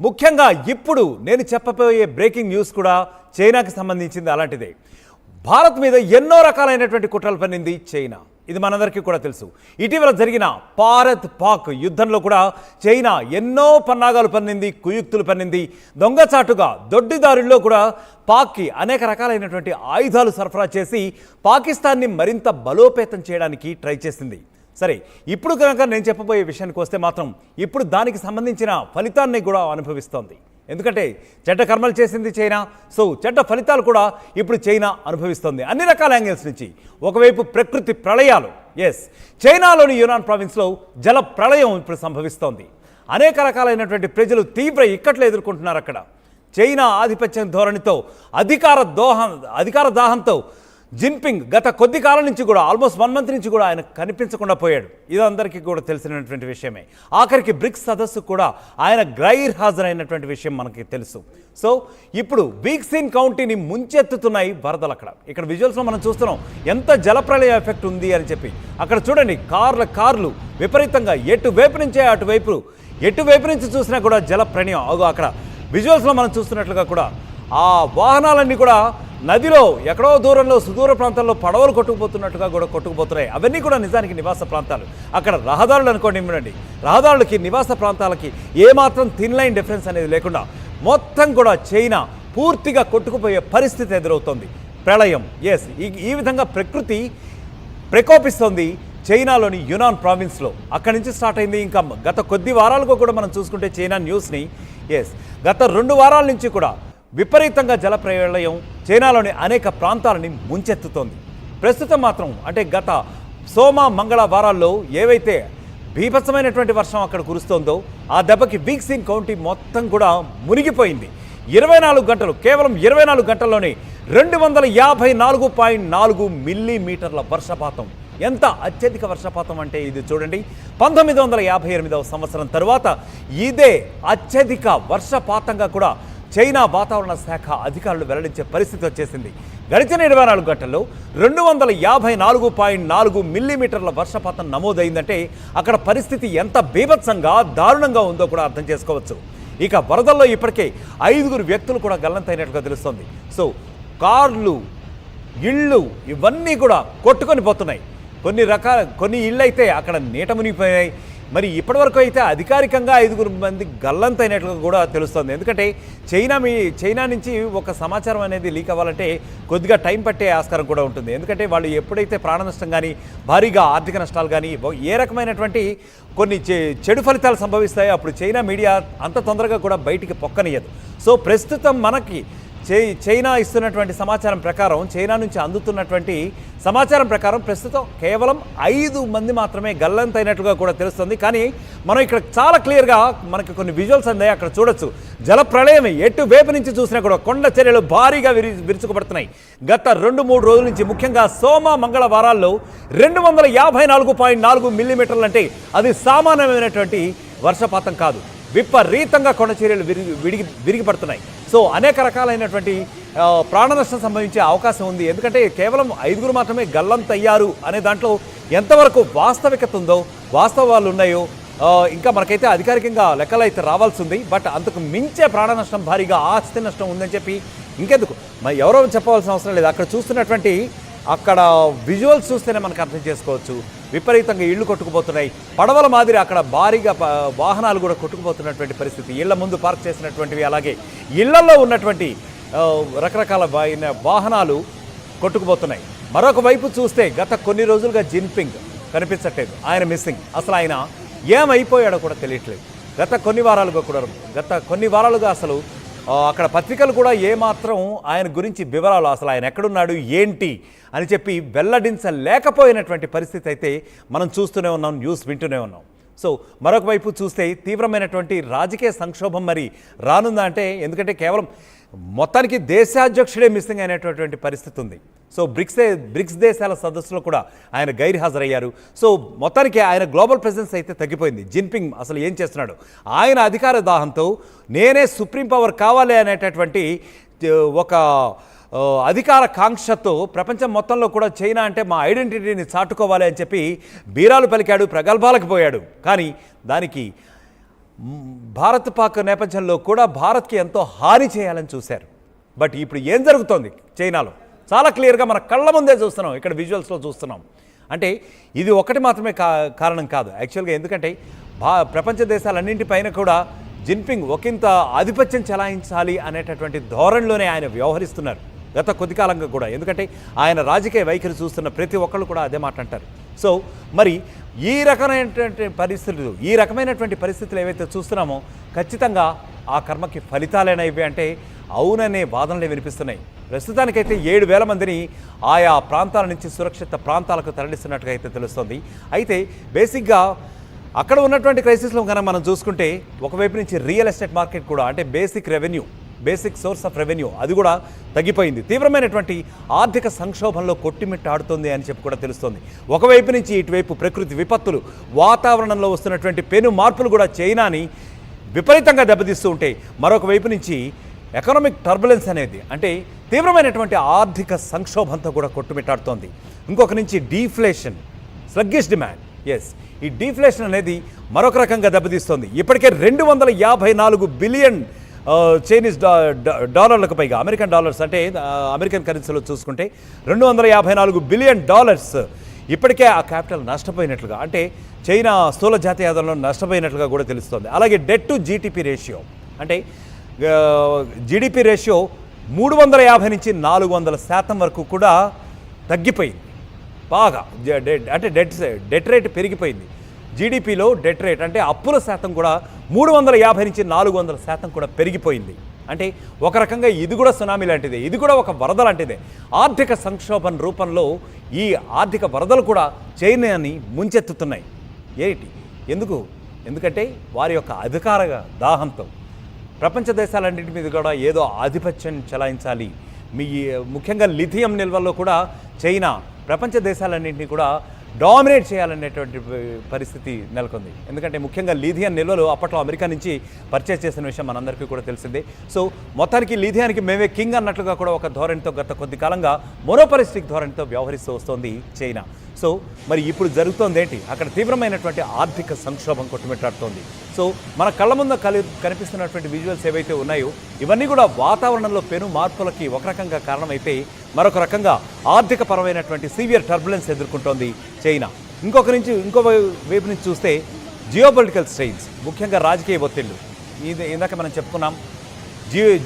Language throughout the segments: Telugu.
ముఖ్యంగా ఇప్పుడు నేను చెప్పబోయే బ్రేకింగ్ న్యూస్ కూడా చైనాకి సంబంధించింది అలాంటిదే. భారత్ మీద ఎన్నో రకాలైనటువంటి కుట్రలు పన్నింది చైనా. ఇది మనందరికీ కూడా తెలుసు. ఇటీవల జరిగిన భారత్ పాక్ యుద్ధంలో కూడా చైనా ఎన్నో పన్నాగాలు పన్నింది, కుయుక్తులు పన్నింది. దొంగచాటుగా దొడ్డిదారుల్లో కూడా పాక్కి అనేక రకాలైనటువంటి ఆయుధాలు సరఫరా చేసి పాకిస్తాన్ని మరింత బలోపేతం చేయడానికి ట్రై చేసింది. సరే, ఇప్పుడు కనుక నేను చెప్పబోయే విషయానికి వస్తే మాత్రం ఇప్పుడు దానికి సంబంధించిన ఫలితాన్ని కూడా అనుభవిస్తోంది. ఎందుకంటే చెడ్డ కర్మలు చేసింది చైనా, సో చెడ్డ ఫలితాలు కూడా ఇప్పుడు చైనా అనుభవిస్తోంది అన్ని రకాల యాంగిల్స్ నుంచి. ఒకవైపు ప్రకృతి ప్రళయాలు, చైనాలోని యునాన్ ప్రావిన్స్లో జల ప్రళయం ఇప్పుడు సంభవిస్తోంది. అనేక రకాలైనటువంటి ప్రజలు తీవ్ర ఇక్కట్లు ఎదుర్కొంటున్నారు అక్కడ. చైనా ఆధిపత్యం ధోరణితో అధికార దాహంతో జిన్పింగ్ గత కొద్ది కాలం నుంచి కూడా ఆల్మోస్ట్ 1 మంత్ నుంచి కూడా ఆయన కనిపించకుండా పోయాడు. ఇది అందరికీ కూడా తెలిసినటువంటి విషయమే. ఆఖరికి బ్రిక్స్ సదస్సు కూడా ఆయన గైర్ హాజరైనటువంటి విషయం మనకి తెలుసు. సో ఇప్పుడు వీక్సిన్ కౌంటీని ముంచెత్తుతున్నాయి వరదలు. ఇక్కడ విజువల్స్లో మనం చూస్తున్నాం ఎంత జలప్రళయ ఎఫెక్ట్ ఉంది అని చెప్పి. అక్కడ చూడండి, కార్లు విపరీతంగా ఎటువైపు నుంచి చూసినా కూడా జల ప్రళయం. అక్కడ విజువల్స్లో మనం చూస్తున్నట్లుగా కూడా ఆ వాహనాలన్నీ కూడా నదిలో ఎక్కడో దూరంలో సుదూర ప్రాంతాల్లో పడవలు కొట్టుకుపోతున్నట్టుగా కూడా కొట్టుకుపోతున్నాయి. అవన్నీ కూడా నిజానికి నివాస ప్రాంతాలు. అక్కడ రహదారులు అనుకోండి, ఇవ్వండి, రహదారులకి నివాస ప్రాంతాలకి ఏమాత్రం థిన్ లైన్ డిఫరెన్స్ అనేది లేకుండా మొత్తం కూడా చైనా పూర్తిగా కొట్టుకుపోయే పరిస్థితి ఎదురవుతోంది. ప్రళయం, ఈ విధంగా ప్రకృతి ప్రకోపిస్తోంది చైనాలోని యునాన్ ప్రావిన్స్లో. అక్కడి నుంచి స్టార్ట్ అయింది. ఇంకా గత కొద్ది వారాలుగా కూడా మనం చూసుకుంటే చైనా న్యూస్ని గత 2 వారాల నుంచి కూడా విపరీతంగా జల ప్రళయం చైనాలోని అనేక ప్రాంతాలని ముంచెత్తుతోంది. ప్రస్తుతం మాత్రం అంటే గత సోమ మంగళ వారాల్లో ఏవైతే బీభత్సమైనటువంటి వర్షం అక్కడ కురుస్తోందో ఆ దెబ్బకి వీక్సిన్ కౌంటీ మొత్తం కూడా మునిగిపోయింది. 24 గంటలు, కేవలం 24 గంటల్లోనే 254.4 మిల్లీమీటర్ల వర్షపాతం. ఎంత అత్యధిక వర్షపాతం అంటే ఇది చూడండి. 1958వ సంవత్సరం తర్వాత ఇదే అత్యధిక వర్షపాతంగా కూడా చైనా వాతావరణ శాఖ అధికారులు వెల్లడించే పరిస్థితి వచ్చేసింది. గడిచిన 24 గంటల్లో 254.4 మిల్లీమీటర్ల వర్షపాతం నమోదైందంటే అక్కడ పరిస్థితి ఎంత బీభత్సంగా దారుణంగా ఉందో కూడా అర్థం చేసుకోవచ్చు. ఇక వరదల్లో ఇప్పటికే 5 వ్యక్తులు కూడా గల్లంతైనట్టుగా తెలుస్తోంది. సో కార్లు, ఇళ్ళు ఇవన్నీ కూడా కొట్టుకొని పోతున్నాయి. కొన్ని ఇళ్ళు అయితే అక్కడ నీట మునిగిపోయాయి. మరి ఇప్పటివరకు అయితే అధికారికంగా 5 మంది గల్లంతైనట్లుగా కూడా తెలుస్తుంది. ఎందుకంటే చైనా నుంచి ఒక సమాచారం అనేది లీక్ అవ్వాలంటే కొద్దిగా టైం పట్టే ఆస్కారం కూడా ఉంటుంది. ఎందుకంటే వాళ్ళు ఎప్పుడైతే ప్రాణ నష్టం కానీ, భారీగా ఆర్థిక నష్టాలు కానీ, ఏ రకమైనటువంటి కొన్ని చెడు ఫలితాలు సంభవిస్తాయో అప్పుడు చైనా మీడియా అంత తొందరగా కూడా బయటికి పొక్కనియదు. సో ప్రస్తుతం మనకి చైనా ఇస్తున్నటువంటి సమాచారం ప్రకారం, చైనా నుంచి అందుతున్నటువంటి సమాచారం ప్రకారం ప్రస్తుతం కేవలం 5 మంది మాత్రమే గల్లంతైనట్లుగా కూడా తెలుస్తుంది. కానీ మనం ఇక్కడ చాలా క్లియర్గా మనకి కొన్ని విజువల్స్ అందాయి. అక్కడ చూడొచ్చు, జల ప్రళయం ఎటువైపు నుంచి చూసినా కూడా కొండ చర్యలు భారీగా విరుచుకుపడుతున్నాయి. గత 2-3 రోజుల నుంచి, ముఖ్యంగా సోమ మంగళ వారాల్లో 254.4 మిల్లీమీటర్లు అంటే అది సామాన్యమైనటువంటి వర్షపాతం కాదు. విపరీతంగా కొండ చర్యలు విరిగిపడుతున్నాయి. సో అనేక రకాలైనటువంటి ప్రాణ నష్టం సంభవించే అవకాశం ఉంది. ఎందుకంటే కేవలం 5 మాత్రమే గల్లంతయ్యారు అనే దాంట్లో ఎంతవరకు వాస్తవికత ఉందో, వాస్తవాలు ఉన్నాయో ఇంకా మనకైతే అధికారికంగా లెక్కలు అయితే రావాల్సి ఉంది. బట్ అంతకు మించే ప్రాణ నష్టం, భారీగా ఆస్తి నష్టం ఉందని చెప్పి ఇంకెందుకు మరి ఎవరో చెప్పవలసిన అవసరం లేదు. అక్కడ చూస్తున్నటువంటి విజువల్స్ చూస్తేనే మనకు అర్థం చేసుకోవచ్చు. విపరీతంగా ఇళ్ళు కొట్టుకుపోతున్నాయి. పడవల మాదిరి అక్కడ భారీగా వాహనాలు కూడా కొట్టుకుపోతున్నటువంటి పరిస్థితి. ఇళ్ల ముందు పార్క్ చేసినటువంటివి, అలాగే ఇళ్లలో ఉన్నటువంటి రకరకాల వాహనాలు కొట్టుకుపోతున్నాయి. మరొక వైపు చూస్తే గత కొన్ని రోజులుగా జిన్పింగ్ కనిపించట్లేదు. ఆయన మిస్సింగ్. అసలు ఆయన ఏమైపోయాడో కూడా తెలియట్లేదు. గత కొన్ని వారాలుగా అసలు అక్కడ పత్రికలు కూడా ఏమాత్రం ఆయన గురించి వివరాలు, అసలు ఆయన ఎక్కడున్నాడు ఏంటి అని చెప్పి వెల్లడించలేకపోయినటువంటి పరిస్థితి అయితే మనం చూస్తూనే ఉన్నాం, న్యూస్ వింటూనే ఉన్నాం. సో మరొక వైపు చూస్తే తీవ్రమైనటువంటి రాజకీయ సంక్షోభం మరి రానుందా అంటే, ఎందుకంటే కేవలం మొత్తానికి దేశాధ్యక్షుడే మిస్సింగ్ అయినటువంటి పరిస్థితి ఉంది. సో బ్రిక్స్ దేశాల సదస్సులో కూడా ఆయన గైర్ హాజరయ్యారు. సో మొత్తానికి ఆయన గ్లోబల్ ప్రెజెన్స్ అయితే తగ్గిపోయింది. జిన్పింగ్ అసలు ఏం చేస్తున్నాడు? ఆయన అధికార దాహంతో నేనే సుప్రీం పవర్ కావాలి అనేటటువంటి ఒక అధికార కాంక్షతో ప్రపంచం మొత్తంలో కూడా చైనా అంటే మా ఐడెంటిటీని చాటుకోవాలి అని చెప్పి బీరాలు పలికాడు, ప్రగల్భాలకు పోయాడు. కానీ దానికి భారత్ పాక్ నేపథ్యంలో కూడా భారత్కి ఎంతో హాని చేయాలని చూశారు. బట్ ఇప్పుడు ఏం జరుగుతోంది చైనాలో చాలా క్లియర్గా మన కళ్ళ ముందే చూస్తున్నాం, ఇక్కడ విజువల్స్లో చూస్తున్నాం. అంటే ఇది ఒకటి మాత్రమే కారణం కాదు యాక్చువల్గా. ఎందుకంటే ప్రపంచ దేశాలన్నింటిపైన కూడా జిన్పింగ్ ఒకంత ఆధిపత్యం చెలాయించాలి అనేటటువంటి ధోరణిలోనే ఆయన వ్యవహరిస్తున్నారు గత కొద్ది కాలంగా కూడా. ఎందుకంటే ఆయన రాజకీయ వైఖరి చూస్తున్న ప్రతి ఒక్కళ్ళు కూడా అదే మాట అంటారు. సో మరి ఈ రకమైనటువంటి పరిస్థితులు ఏవైతే చూస్తున్నామో ఖచ్చితంగా ఆ కర్మకి ఫలితాలేనా ఇవి అంటే అవుననే వాదనలే వినిపిస్తున్నాయి. ప్రస్తుతానికైతే 7,000 మందిని ఆయా ప్రాంతాల నుంచి సురక్షిత ప్రాంతాలకు తరలిస్తున్నట్టుగా అయితే తెలుస్తుంది. అయితే బేసిక్గా అక్కడ ఉన్నటువంటి క్రైసిస్లో కనుక మనం చూసుకుంటే ఒకవైపు నుంచి రియల్ ఎస్టేట్ మార్కెట్ కూడా అంటే బేసిక్ సోర్స్ ఆఫ్ రెవెన్యూ అది కూడా తగ్గిపోయింది. తీవ్రమైనటువంటి ఆర్థిక సంక్షోభంలో కొట్టిమిట్టాడుతుంది అని చెప్పి కూడా తెలుస్తోంది. ఒకవైపు నుంచి ఇటువైపు ప్రకృతి విపత్తులు, వాతావరణంలో వస్తున్నటువంటి పెను మార్పులు కూడా చైనాని విపరీతంగా దెబ్బతీస్తూ ఉంటాయి. మరొక వైపు నుంచి ఎకనామిక్ టర్బులెన్స్ అనేది అంటే తీవ్రమైనటువంటి ఆర్థిక సంక్షోభంతో కూడా కొట్టుమిట్టాడుతోంది. ఇంకొక నుంచి డీఫ్లేషన్, స్లగ్గిష్ డిమాండ్. ఈ డీఫ్లేషన్ అనేది మరొక రకంగా దెబ్బతీస్తోంది. ఇప్పటికే 254 బిలియన్ చైనీస్ డాలర్లకు పైగా, అమెరికన్ డాలర్స్ అంటే అమెరికన్ కరెన్సీలో చూసుకుంటే 254 బిలియన్ డాలర్స్ ఇప్పటికే ఆ క్యాపిటల్ నష్టపోయినట్లుగా అంటే చైనా స్థూల జాతీయ ఆదాయంలో నష్టపోయినట్లుగా కూడా తెలుస్తోంది. అలాగే డెట్ టు జీడిపి రేషియో అంటే జీడిపి రేషియో 350 నుంచి 400% వరకు కూడా తగ్గిపోయింది. బాగా అంటే డెట్ రేట్ పెరిగిపోయింది. జీడిపిలో డెట్ రేట్ అంటే అప్పుల శాతం కూడా 350 నుంచి 400% కూడా పెరిగిపోయింది. అంటే ఒక రకంగా ఇది కూడా సునామీ లాంటిదే, ఇది కూడా ఒక వరద లాంటిదే. ఆర్థిక సంక్షోభం రూపంలో ఈ ఆర్థిక వరదలు కూడా చైనాని ముంచెత్తుతున్నాయి. ఎందుకంటే వారి యొక్క అధికార దాహంతో ప్రపంచ దేశాలన్నింటి మీద కూడా ఏదో ఆధిపత్యం చెలాయించాలి. ముఖ్యంగా లిథియం నిల్వల్లో కూడా చైనా ప్రపంచ దేశాలన్నింటినీ కూడా డామినేట్ చేయాలనేటువంటి పరిస్థితి నెలకొంది. ఎందుకంటే ముఖ్యంగా లిథియం నిల్వలు అప్పట్లో అమెరికా నుంచి పర్చేస్ చేసిన విషయం మనందరికీ కూడా తెలిసిందే. సో మొత్తానికి లిథియానికి మేమే కింగ్ అన్నట్లుగా కూడా ఒక ధోరణితో గత కొద్ది కాలంగా మోనోపలిస్టిక్ ధోరణితో వ్యవహరిస్తూ వస్తోంది చైనా. సో మరి ఇప్పుడు జరుగుతోంది ఏంటి? అక్కడ తీవ్రమైనటువంటి ఆర్థిక సంక్షోభం కొట్టుమిట్టాడుతోంది. సో మన కళ్ళ ముందు కనిపిస్తున్నటువంటి విజువల్స్ ఏవైతే ఉన్నాయో ఇవన్నీ కూడా వాతావరణంలో పెను మార్పులకి ఒక రకంగా కారణమైతే మరొక రకంగా ఆర్థిక పరమైనటువంటి సీవియర్ టర్బులెన్స్ ఎదుర్కొంటోంది చైనా. ఇంకో వైపు నుంచి చూస్తే జియోపొలిటికల్ స్ట్రెయిన్స్, ముఖ్యంగా రాజకీయ ఒత్తిళ్లు. ఇందాక మనం చెప్పుకున్నాం,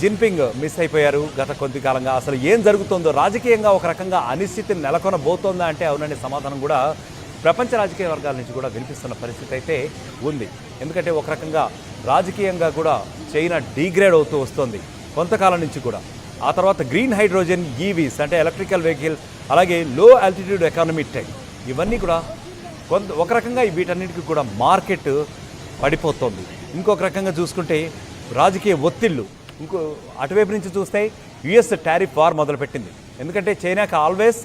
జిన్పింగ్ మిస్ అయిపోయారు గత కొద్ది కాలంగా. అసలు ఏం జరుగుతుందో రాజకీయంగా ఒక రకంగా అనిశ్చితిని నెలకొనబోతోందా అంటే అవుననే సమాధానం కూడా ప్రపంచ రాజకీయ వర్గాల నుంచి కూడా వినిపిస్తున్న పరిస్థితి అయితే ఉంది. ఎందుకంటే ఒక రకంగా రాజకీయంగా కూడా చైనా డీగ్రేడ్ అవుతూ వస్తుంది కొంతకాలం నుంచి కూడా. ఆ తర్వాత గ్రీన్ హైడ్రోజన్ ఈవీస్ అంటే ఎలక్ట్రికల్ వెహికల్, అలాగే లో ఆల్టిట్యూడ్ ఎకానమీ టెక్, ఇవన్నీ కూడా ఒక రకంగా వీటన్నిటికీ కూడా మార్కెట్ పడిపోతుంది. ఇంకొక రకంగా చూసుకుంటే రాజకీయ ఒత్తిళ్ళు, అటువైపు నుంచి చూస్తే యుఎస్ టారిఫ్ వార్ మొదలుపెట్టింది. ఎందుకంటే చైనాకి ఆల్వేస్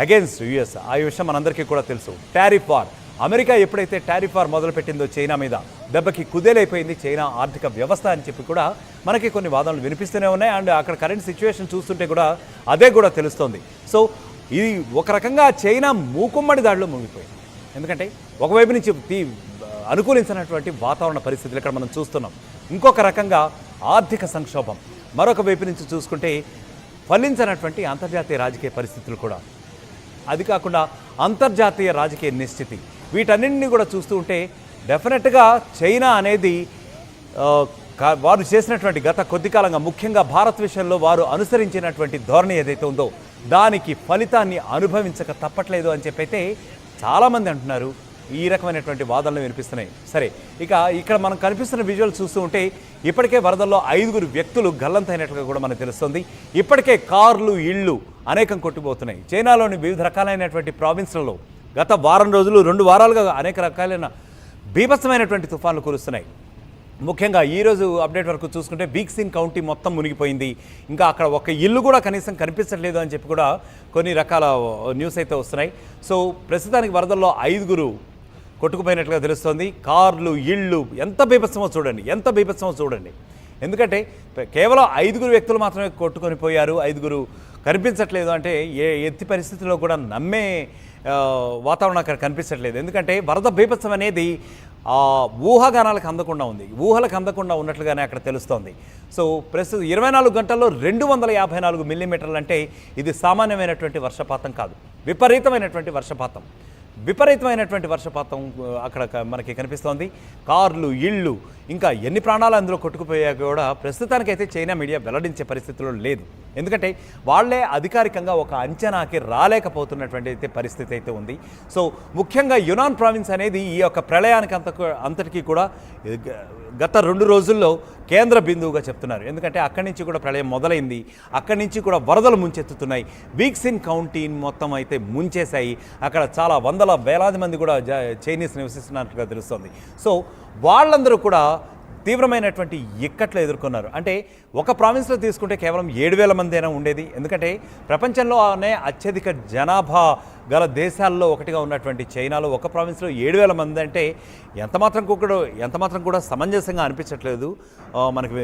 అగేన్స్ట్ యుఎస్, ఆ విషయం మనందరికీ కూడా తెలుసు. టారిఫ్ వార్, అమెరికా ఎప్పుడైతే టారిఫ్ వార్ మొదలుపెట్టిందో చైనా మీద, దెబ్బకి కుదేలైపోయింది చైనా ఆర్థిక వ్యవస్థ అని చెప్పి కూడా మనకి కొన్ని వాదనలు వినిపిస్తూనే ఉన్నాయి. అండ్ అక్కడ కరెంట్ సిచ్యువేషన్ చూస్తుంటే కూడా అదే కూడా తెలుస్తోంది. సో ఇది ఒక రకంగా చైనా మూకుమ్మడి దాడిలో ముగిపోయింది. ఎందుకంటే ఒకవైపు నుంచి అనుకూలించినటువంటి వాతావరణ పరిస్థితులు ఇక్కడ మనం చూస్తున్నాం. ఇంకొక రకంగా ఆర్థిక సంక్షోభం, మరొక వైపు నుంచి చూసుకుంటే ఫలించినటువంటి అంతర్జాతీయ రాజకీయ పరిస్థితులు కూడా, అది కాకుండా అంతర్జాతీయ రాజకీయ నిశ్చితి, వీటన్నింటినీ కూడా చూస్తూ ఉంటే డెఫినెట్గా చైనా అనేది వారు చేసినటువంటి గత కొద్ది కాలంగా ముఖ్యంగా భారత్ విషయంలో వారు అనుసరించినటువంటి ధోరణి ఏదైతే ఉందో దానికి ఫలితాన్ని అనుభవించక తప్పట్లేదు అని చెప్పైతే చాలామంది అంటున్నారు. ఈ రకమైనటువంటి వాదనలు వినిపిస్తున్నాయి. సరే, ఇక ఇక్కడ మనం కనిపిస్తున్న విజువల్ చూస్తూ ఉంటే ఇప్పటికే వరదల్లో 5 వ్యక్తులు గల్లంతైనట్లుగా కూడా మనకు తెలుస్తుంది. ఇప్పటికే కార్లు, ఇళ్ళు అనేకం కొట్టుకుపోతున్నాయి. చైనాలోని వివిధ రకాలైనటువంటి ప్రావిన్స్లలో గత వారం రోజులు 2 వారాలుగా అనేక రకాలైన బీభత్సమైనటువంటి తుఫాన్లు కురుస్తున్నాయి. ముఖ్యంగా ఈరోజు అప్డేట్ వరకు చూసుకుంటే బీక్సిన్ కౌంటీ మొత్తం మునిగిపోయింది. ఇంకా అక్కడ ఒక ఇల్లు కూడా కనీసం కనిపించట్లేదు అని చెప్పి కూడా కొన్ని రకాల న్యూస్ అయితే వస్తున్నాయి. సో ప్రస్తుతానికి వరదల్లో 5 కొట్టుకుపోయినట్లుగా తెలుస్తోంది. కార్లు, ఇళ్ళు ఎంత బీభత్సమో చూడండి. ఎందుకంటే కేవలం 5 వ్యక్తులు మాత్రమే కొట్టుకొని పోయారు, 5 కనిపించట్లేదు అంటే ఎత్తి పరిస్థితుల్లో కూడా నమ్మే వాతావరణం అక్కడ కనిపించట్లేదు. ఎందుకంటే వరద బీభత్సం అనేది ఊహాగానాలకు అందకుండా ఉంది, ఊహలకు అందకుండా ఉన్నట్లుగానే అక్కడ తెలుస్తోంది. సో ప్రస్తుతం 24 గంటల్లో 254 మిల్లీమీటర్లు అంటే ఇది సామాన్యమైనటువంటి వర్షపాతం కాదు, విపరీతమైనటువంటి వర్షపాతం. అక్కడ మనకి కనిపిస్తోంది. కార్లు, ఇళ్ళు, ఇంకా ఎన్ని ప్రాణాలు అందులో కొట్టుకుపోయా కూడా ప్రస్తుతానికైతే చైనా మీడియా వెల్లడించే పరిస్థితిలో లేదు. ఎందుకంటే వాళ్లే అధికారికంగా ఒక అంచనాకి రాలేకపోతున్నటువంటి అయితే పరిస్థితి అయితే ఉంది. సో ముఖ్యంగా యునాన్ ప్రావిన్స్ అనేది ఈ యొక్క ప్రళయానికి అంతటికీ కూడా గత 2 రోజుల్లో కేంద్ర బిందువుగా చెప్తున్నారు. ఎందుకంటే అక్కడి నుంచి కూడా ప్రళయం మొదలైంది, అక్కడి నుంచి కూడా వరదలు ముంచెత్తుతున్నాయి. వీక్సిన్ కౌంటీని మొత్తం అయితే ముంచేశాయి. అక్కడ చాలా వేలాది మంది కూడా చైనీస్ నివసిస్తున్నట్టుగా తెలుస్తుంది. సో వాళ్ళందరూ కూడా తీవ్రమైనటువంటి ఇక్కట్లు ఎదుర్కొన్నారు. అంటే ఒక ప్రావిన్స్లో తీసుకుంటే కేవలం 7,000 మంది అయినా ఉండేది. ఎందుకంటే ప్రపంచంలోనే అత్యధిక జనాభా గల దేశాల్లో ఒకటిగా ఉన్నటువంటి చైనాలో ఒక ప్రావిన్స్లో 7,000 మంది అంటే ఎంత మాత్రం కూడా సమంజసంగా అనిపించట్లేదు మనకి.